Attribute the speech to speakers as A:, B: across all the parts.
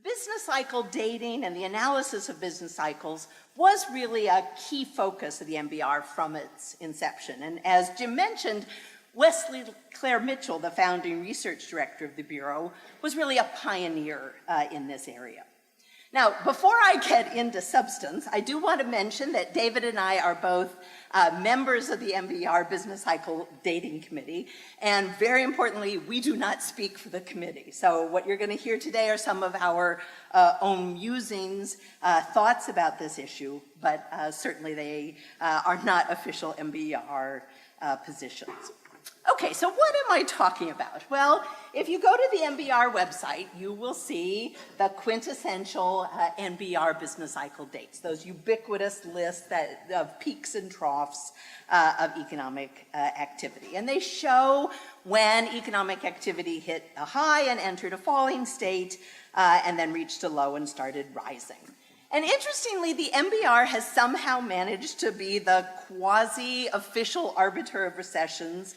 A: business cycle dating and the analysis of business cycles was really a key focus of the NBER from its inception. And as Jim mentioned, Wesley Clare Mitchell, the founding research director of the Bureau, was really a pioneer in this area. Now, before I get into substance, I do want to mention that David and I are both members of the NBER Business Cycle Dating Committee, and very importantly, we do not speak for the committee. So what you're going to hear today are some of our own musings, thoughts about this issue, but certainly they are not official NBER positions. Okay, so what am I talking about? Well, if you go to the NBER website, you will see the quintessential NBER business cycle dates, those ubiquitous lists of peaks and troughs of economic activity. And they show when economic activity hit a high and entered a falling state, and then reached a low and started rising. And interestingly, the NBER has somehow managed to be the quasi-official arbiter of recessions,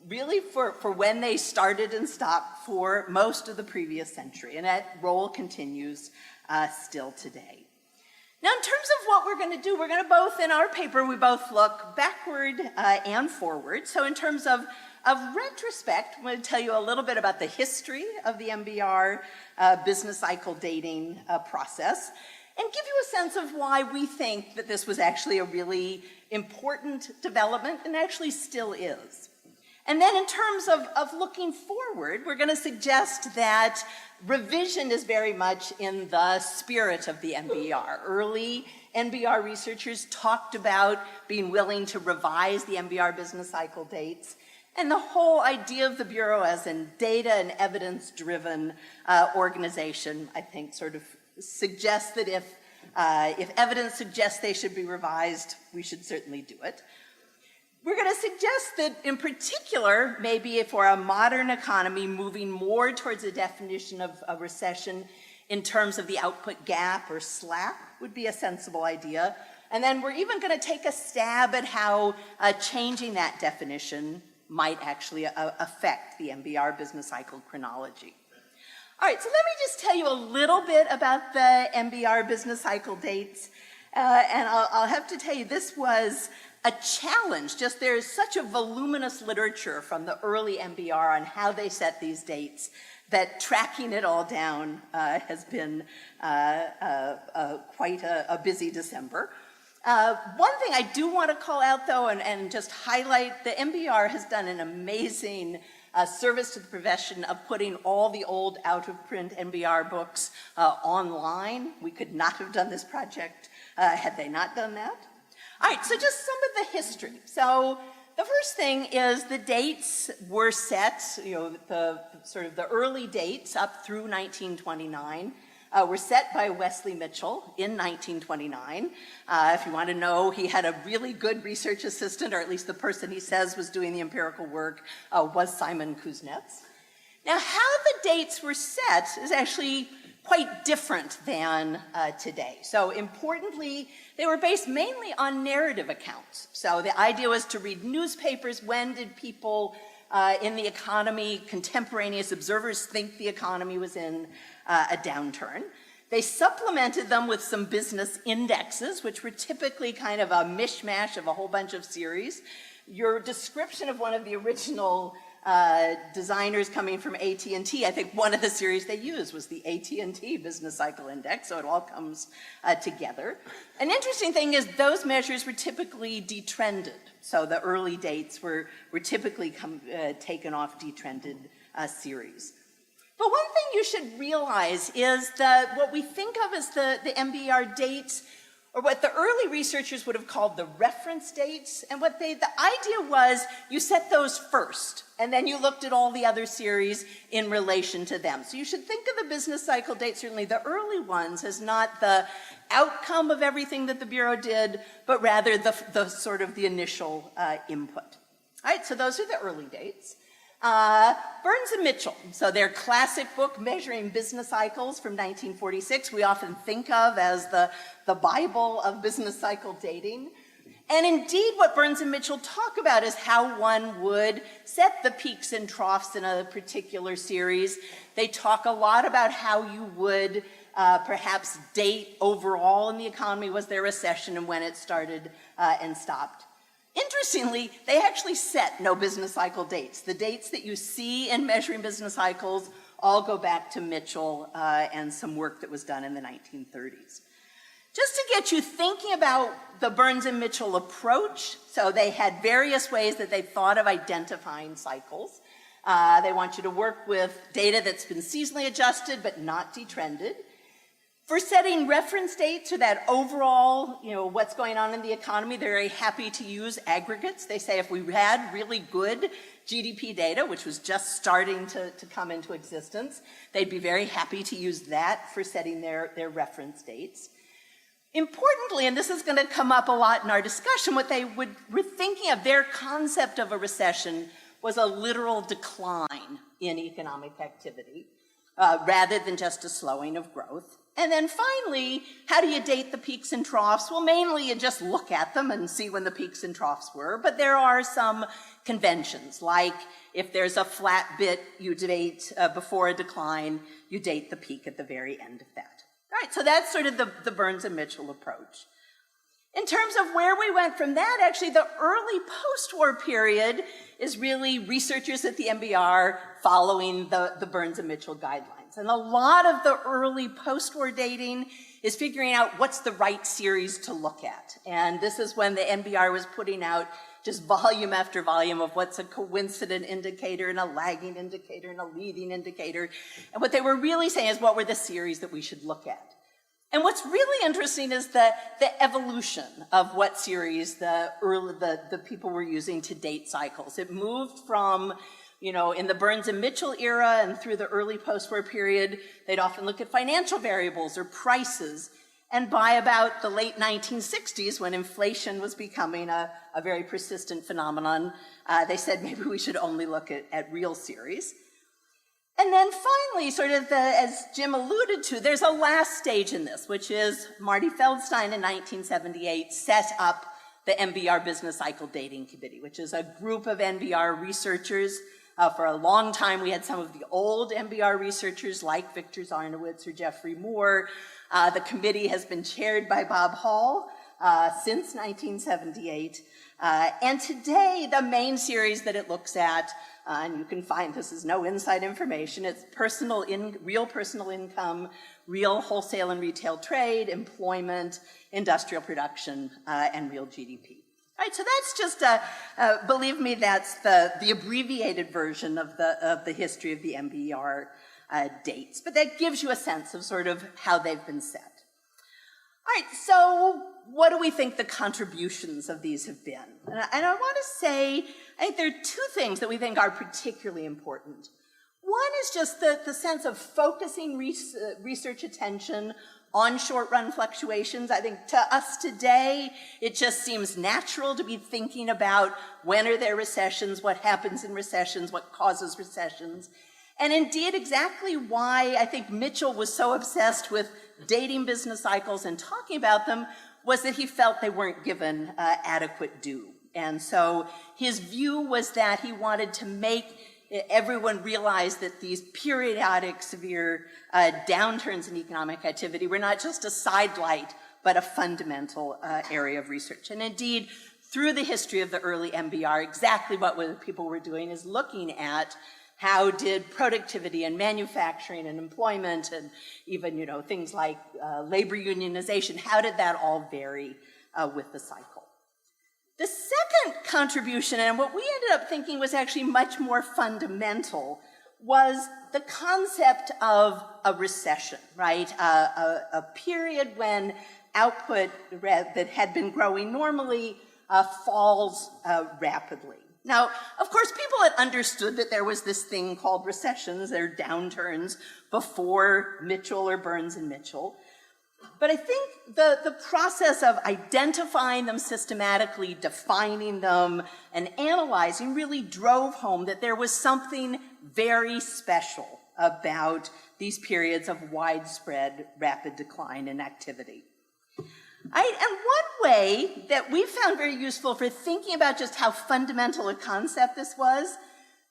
A: really for when they started and stopped for most of the previous century, and that role continues still today. Now, in terms of what we're going to do, we're going to both, in our paper, we both look backward and forward. So in terms of retrospect, I'm going to tell you a little bit about the history of the NBER business cycle dating process, and give you a sense of why we think that this was actually a really important development and actually still is. And then in terms of looking forward, we're going to suggest that revision is very much in the spirit of the NBER. Early NBER researchers talked about being willing to revise the NBER business cycle dates. And the whole idea of the Bureau as a data and evidence-driven organization, I think, sort of suggests that if evidence suggests they should be revised, we should certainly do it. We're going to suggest that, in particular, maybe for a modern economy moving more towards a definition of a recession in terms of the output gap or SLAP would be a sensible idea. And then we're even going to take a stab at how changing that definition might actually affect the NBER business cycle chronology. All right, so let me just tell you a little bit about the NBER business cycle dates. And I'll have to tell you, this was a challenge. Just there's such a voluminous literature from the early NBER on how they set these dates that tracking it all down has been quite a busy December. One thing I do want to call out, though, and just highlight, the NBER has done an amazing service to the profession of putting all the old out-of-print NBER books online. We could not have done this project had they not done that. All right, so just some of the history. So the first thing is the dates were set, the early dates up through 1929 were set by Wesley Mitchell in 1929. If you want to know, he had a really good research assistant, or at least the person he says was doing the empirical work was Simon Kuznets. Now, how the dates were set is actually quite different than today. So importantly, they were based mainly on narrative accounts. So the idea was to read newspapers. When did people in the economy, contemporaneous observers, think the economy was in a downturn? They supplemented them with some business indexes, which were typically kind of a mishmash of a whole bunch of series. Your description of one of the original designers coming from AT&T, I think one of the series they used was the AT&T Business Cycle Index, so it all comes together. An interesting thing is those measures were typically detrended, so the early dates were typically taken off detrended series. But one thing you should realize is that what we think of as the NBER dates, or what the early researchers would have called the reference dates, and the idea was you set those first, and then you looked at all the other series in relation to them. So you should think of the business cycle dates, certainly the early ones, as not the outcome of everything that the Bureau did, but rather the sort of the initial input. All right, so those are the early dates. Burns and Mitchell, so their classic book, Measuring Business Cycles from 1946, we often think of as the Bible of business cycle dating. And indeed, what Burns and Mitchell talk about is how one would set the peaks and troughs in a particular series. They talk a lot about how you would perhaps date overall in the economy, was there a recession and when it started and stopped. Interestingly, they actually set no business cycle dates. The dates that you see in measuring business cycles all go back to Mitchell and some work that was done in the 1930s. Just to get you thinking about the Burns and Mitchell approach, so they had various ways that they thought of identifying cycles. They want you to work with data that's been seasonally adjusted but not detrended. For setting reference dates or that overall, what's going on in the economy, they're very happy to use aggregates. They say if we had really good GDP data, which was just starting to come into existence, they'd be very happy to use that for setting their reference dates. Importantly, and this is going to come up a lot in our discussion, what they were thinking of, their concept of a recession was a literal decline in economic activity rather than just a slowing of growth. And then finally, how do you date the peaks and troughs? Well, mainly you just look at them and see when the peaks and troughs were, but there are some conventions, like if there's a flat bit, you date before a decline, you date the peak at the very end of that. All right, so that's sort of the Burns and Mitchell approach. In terms of where we went from that, actually the early post-war period is really researchers at the NBER following the Burns and Mitchell guidelines. And a lot of the early post-war dating is figuring out what's the right series to look at. And this is when the NBER was putting out just volume after volume of what's a coincident indicator and a lagging indicator and a leading indicator. And what they were really saying is what were the series that we should look at. And what's really interesting is the evolution of what series the people were using to date cycles. It moved from, in the Burns and Mitchell era and through the early post-war period, they'd often look at financial variables or prices. And by about the late 1960s, when inflation was becoming a very persistent phenomenon, they said maybe we should only look at real series. And then finally, sort of as Jim alluded to, there's a last stage in this, which is Marty Feldstein in 1978 set up the NBR Business Cycle Dating Committee, which is a group of NBR researchers. For a long time, we had some of the old NBR researchers like Victor Zarnowitz or Jeffrey Moore. The committee has been chaired by Bob Hall since 1978. And today, the main series that it looks at, and you can find this is no inside information, it's real personal income, real wholesale and retail trade, employment, industrial production, and real GDP. All right, so that's just, believe me, that's the abbreviated version of the history of the NBER dates, but that gives you a sense of sort of how they've been set. All right, so what do we think the contributions of these have been? And I want to say, I think there are two things that we think are particularly important. One is just the sense of focusing research attention on short-run fluctuations. I think to us today, it just seems natural to be thinking about when are there recessions, what happens in recessions, what causes recessions. And indeed, exactly why I think Mitchell was so obsessed with dating business cycles and talking about them was that he felt they weren't given adequate due. And so his view was that he wanted to make everyone realize that these periodic severe downturns in economic activity were not just a sidelight, but a fundamental area of research. And indeed, through the history of the early NBER, exactly what people were doing is looking at how did productivity and manufacturing and employment and even, things like labor unionization, how did that all vary with the cycle? The second contribution, and what we ended up thinking was actually much more fundamental, was the concept of a recession, right? A period when output that had been growing normally falls rapidly. Now, of course, people had understood that there was this thing called recessions, or downturns, before Mitchell or Burns and Mitchell. But I think the process of identifying them systematically, defining them, and analyzing really drove home that there was something very special about these periods of widespread rapid decline in activity. Right? And one way that we found very useful for thinking about just how fundamental a concept this was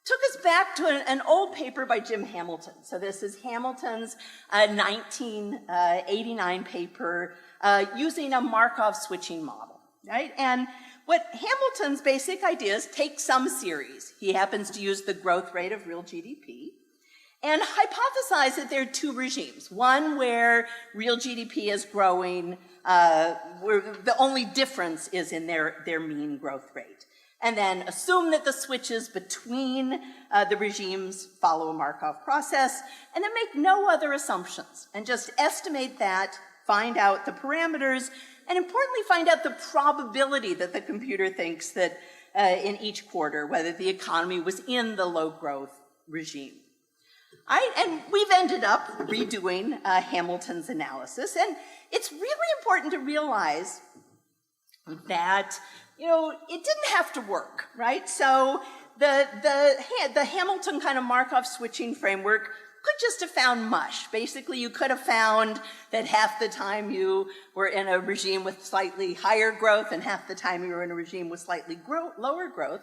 A: took us back to an old paper by Jim Hamilton. So this is Hamilton's 1989 paper using a Markov switching model, right? And what Hamilton's basic idea is, take some series. He happens to use the growth rate of real GDP and hypothesize that there are two regimes. One where real GDP is growing, where the only difference is in their mean growth rate. And then assume that the switches between the regimes follow a Markov process, and then make no other assumptions, and just estimate that, find out the parameters, and importantly, find out the probability that the computer thinks that in each quarter, whether the economy was in the low growth regime. And we've ended up redoing Hamilton's analysis, and it's really important to realize that it didn't have to work, right? So the Hamilton kind of Markov switching framework could just have found mush. Basically, you could have found that half the time you were in a regime with slightly higher growth and half the time you were in a regime with slightly lower growth.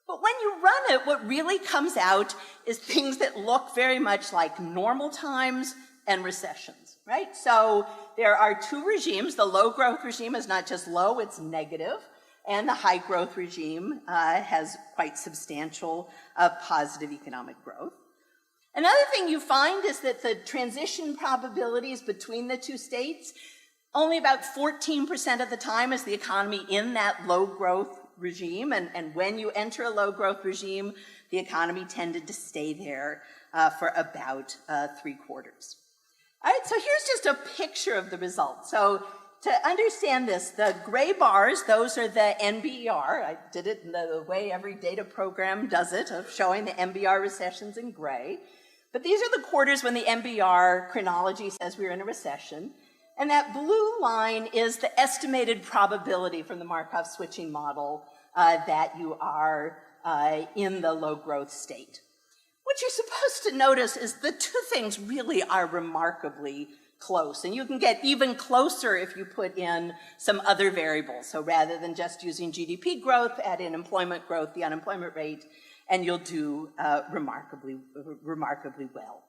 A: But when you run it, what really comes out is things that look very much like normal times and recessions, right? So there are two regimes. The low growth regime is not just low, it's negative. And the high growth regime has quite substantial positive economic growth. Another thing you find is that the transition probabilities between the two states, only about 14% of the time is the economy in that low growth regime. And when you enter a low growth regime, the economy tended to stay there for about 3/4. All right, so here's just a picture of the results. So to understand this, the gray bars, those are the NBER. I did it in the way every data program does it, of showing the NBER recessions in gray. But these are the quarters when the NBER chronology says we're in a recession. And that blue line is the estimated probability from the Markov switching model that you are in the low growth state. What you're supposed to notice is the two things really are remarkably close. And you can get even closer if you put in some other variables. So rather than just using GDP growth, add in employment growth, the unemployment rate, and you'll do remarkably well.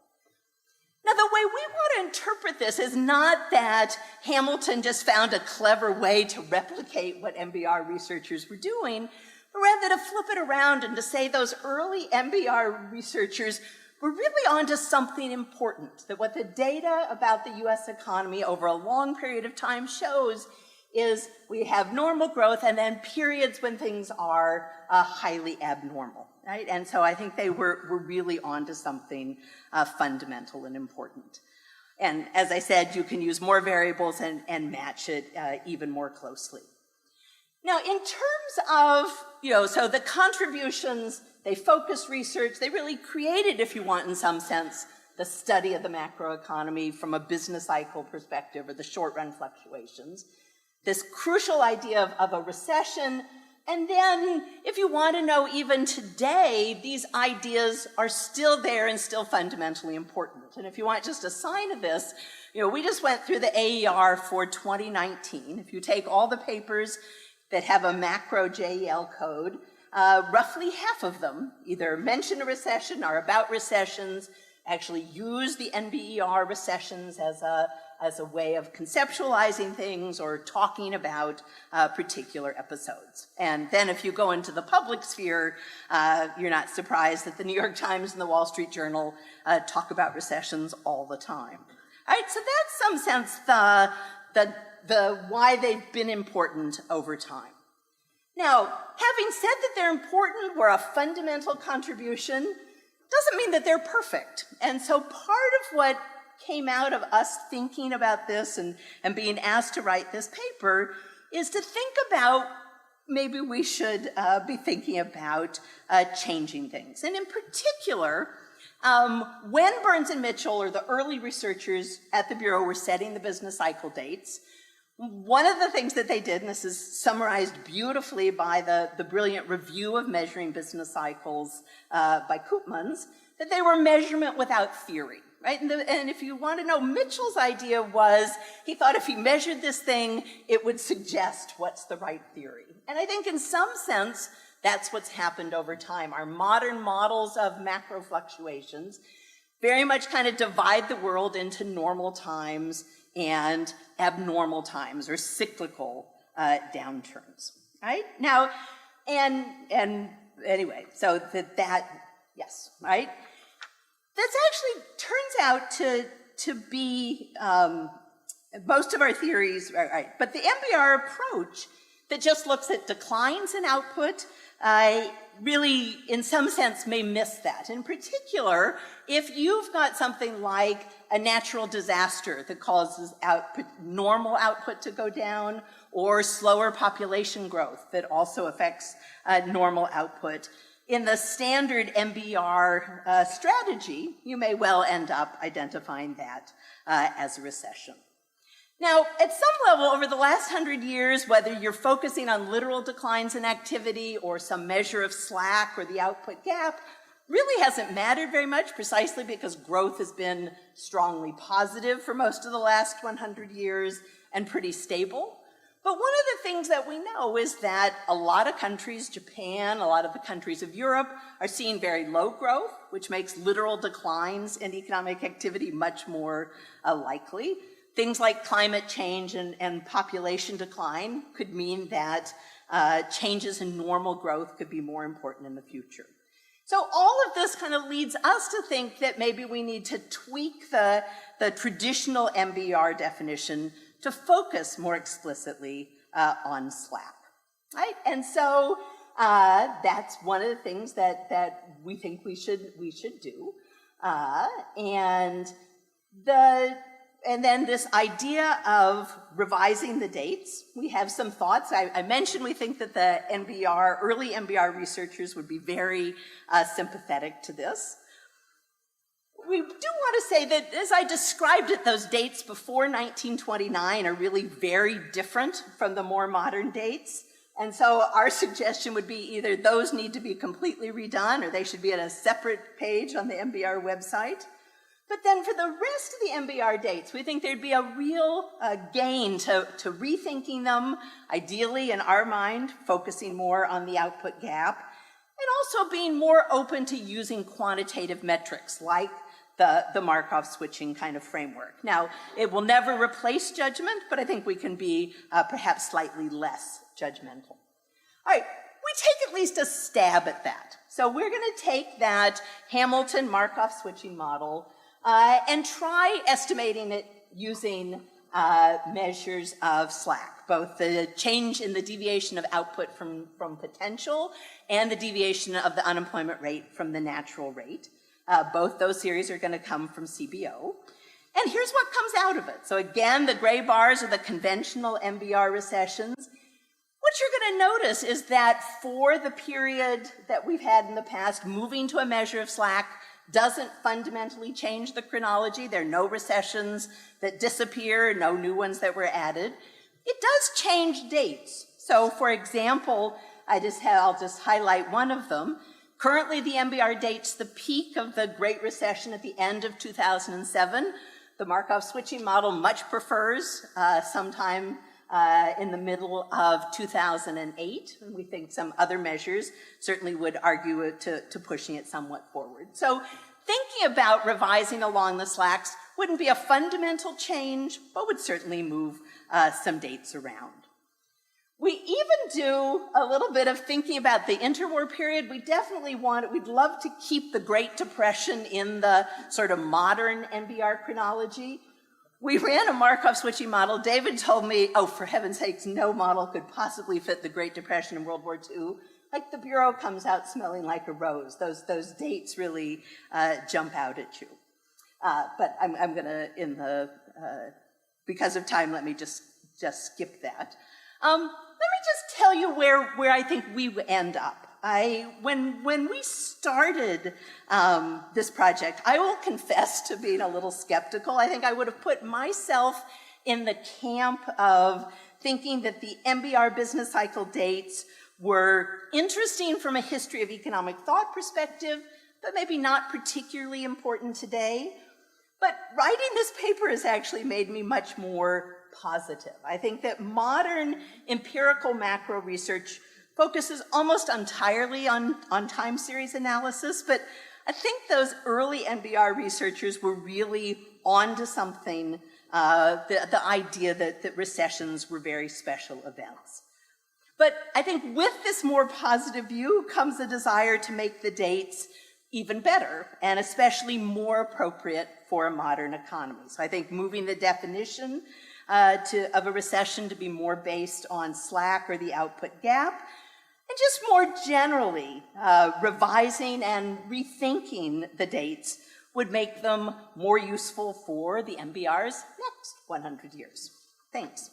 A: Now, the way we want to interpret this is not that Hamilton just found a clever way to replicate what NBER researchers were doing, but rather to flip it around and to say those early NBER researchers were really onto something important, that what the data about the US economy over a long period of time shows is we have normal growth and then periods when things are highly abnormal, right? And so I think they were really onto something fundamental and important. And as I said, you can use more variables and match it even more closely. Now, in terms of, so the contributions, they focused research, they really created, if you want, in some sense, the study of the macroeconomy from a business cycle perspective or the short-run fluctuations. This crucial idea of a recession, and then if you want to know even today, these ideas are still there and still fundamentally important. And if you want just a sign of this, we just went through the AER for 2019. If you take all the papers that have a macro JEL code, roughly half of them either mention a recession or about recessions, actually use the NBER recessions as a way of conceptualizing things or talking about particular episodes. And then if you go into the public sphere, you're not surprised that the New York Times and the Wall Street Journal talk about recessions all the time. All right, so that's some sense the why they've been important over time. Now, having said that they're important, were a fundamental contribution, doesn't mean that they're perfect. And so part of what came out of us thinking about this and being asked to write this paper is to think about maybe we should be thinking about changing things. And in particular, when Burns and Mitchell, or the early researchers at the Bureau, were setting the business cycle dates, one of the things that they did, and this is summarized beautifully by the brilliant review of measuring business cycles by Koopmans, that they were measurement without theory. right? And if you want to know, Mitchell's idea was, he thought if he measured this thing, it would suggest what's the right theory. And I think in some sense, that's what's happened over time. Our modern models of macro fluctuations very much kind of divide the world into normal times and abnormal times, or cyclical downturns, right? Now, and anyway, so yes, right? That's actually turns out to be most of our theories, right? But the NBER approach that just looks at declines in output really, in some sense, may miss that. In particular, if you've got something like a natural disaster that causes normal output to go down, or slower population growth that also affects normal output, in the standard NBER strategy, you may well end up identifying that as a recession. Now, at some level, over the last 100 years, whether you're focusing on literal declines in activity or some measure of slack or the output gap, really hasn't mattered very much, precisely because growth has been strongly positive for most of the last 100 years and pretty stable. But one of the things that we know is that a lot of countries, Japan, a lot of the countries of Europe, are seeing very low growth, which makes literal declines in economic activity much more likely. Things like climate change and population decline could mean that changes in normal growth could be more important in the future. So all of this kind of leads us to think that maybe we need to tweak the traditional NBER definition to focus more explicitly on slack, right? And so that's one of the things that we think we should do. And then this idea of revising the dates, we have some thoughts. I mentioned we think that the NBER, early NBER researchers would be very sympathetic to this. We do want to say that, as I described it, those dates before 1929 are really very different from the more modern dates. And so our suggestion would be either those need to be completely redone, or they should be at a separate page on the NBER website. But then for the rest of the NBER dates, we think there'd be a real gain to rethinking them, ideally, in our mind, focusing more on the output gap, and also being more open to using quantitative metrics like the Markov switching kind of framework. Now, it will never replace judgment, but I think we can be perhaps slightly less judgmental. All right, we take at least a stab at that. So we're going to take that Hamilton Markov switching model and try estimating it using measures of slack, both the change in the deviation of output from potential and the deviation of the unemployment rate from the natural rate. Both those series are going to come from CBO. And here's what comes out of it. So again, the gray bars are the conventional NBER recessions. What you're going to notice is that for the period that we've had in the past, moving to a measure of slack doesn't fundamentally change the chronology. There are no recessions that disappear, no new ones that were added. It does change dates. So for example, I'll just highlight one of them. Currently, the NBER dates the peak of the Great Recession at the end of 2007. The Markov switching model much prefers sometime in the middle of 2008. And we think some other measures certainly would argue it to pushing it somewhat forward. So thinking about revising along the slacks wouldn't be a fundamental change, but would certainly move some dates around. We even do a little bit of thinking about the interwar period. We'd love to keep the Great Depression in the sort of modern NBER chronology. We ran a Markov switching model. David told me, oh, for heaven's sakes, no model could possibly fit the Great Depression and World War II. Like the Bureau comes out smelling like a rose. Those dates really jump out at you. But I'm gonna, because of time, let me just skip that. Let me just tell you where I think we end up. When we started this project, I will confess to being a little skeptical. I think I would have put myself in the camp of thinking that the NBER business cycle dates were interesting from a history of economic thought perspective, but maybe not particularly important today. But writing this paper has actually made me much more positive. I think that modern empirical macro research focuses almost entirely on time series analysis, but I think those early NBR researchers were really onto something, the idea that recessions were very special events. But I think with this more positive view comes a desire to make the dates even better, and especially more appropriate for a modern economy. So I think moving the definition of a recession to be more based on slack or the output gap, and just more generally revising and rethinking the dates would make them more useful for the NBR's next 100 years. Thanks.